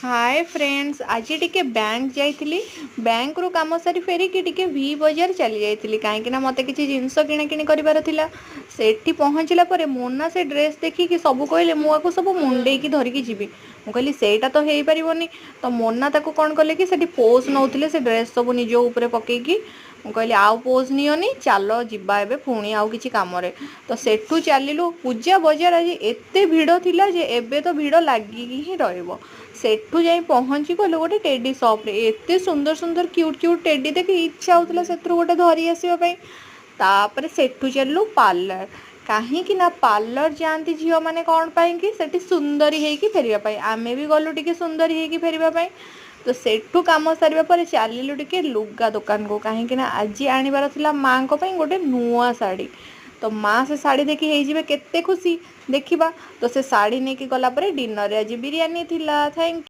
Hi friends, आज टिके bank जाइथिली। Bank रु काम सारी फेरिकी टिके वी बजार चली जाइथिली कहीं मते किछि जिंस किणा किणी करिवार थिला। सेठी पहुँचला परे मोना से ड्रेस देखिकी सब कहले मुझे सब मुंडे की धरिकी जीवी। मु कहली सेटा तो हो पारिबनी। तो मोना ताको कौन कले कि सेठी पोज नौथिले से ड्रेस सब निज ऊपर पकेकी। मु कहली आउ पोज नियोनी, चलो जिबा एबे पुणी आउ किछि काम रे। तो सेठू चलिलु। पूजा बजार आज एते भिड़ थिला जे एबे तो भिड़ लागिकी ही रहइबो। सेठू जाई पहुँची गलु गोटे टेडी सप रे। एते सुंदर सुंदर क्यूट क्यूट टेडी देखि इच्छा होउतला सेथुरु गोटे धरी आसीबा पई। तापर सेठू चलु पार्लर। कहीं ना पार्लर जाती झील मैंने कौन पाई सेठी सुंदरी होगी फेरवा पाई। आमे भी गलु टिके सुंदरी होगी फेरवा पाई। तो सेठू काम सारिबा पर चलिलु टिके लुगा दुकान को कहीं ना आज आनिबार थिला माँ को पई गोटे नुआ साड़ी। तो माँ से शाड़ी देखी हे केते खुशी देखिबा। तो से शाड़ी नहीं गला पर डिनर आज बिरियानी थिला। थैंक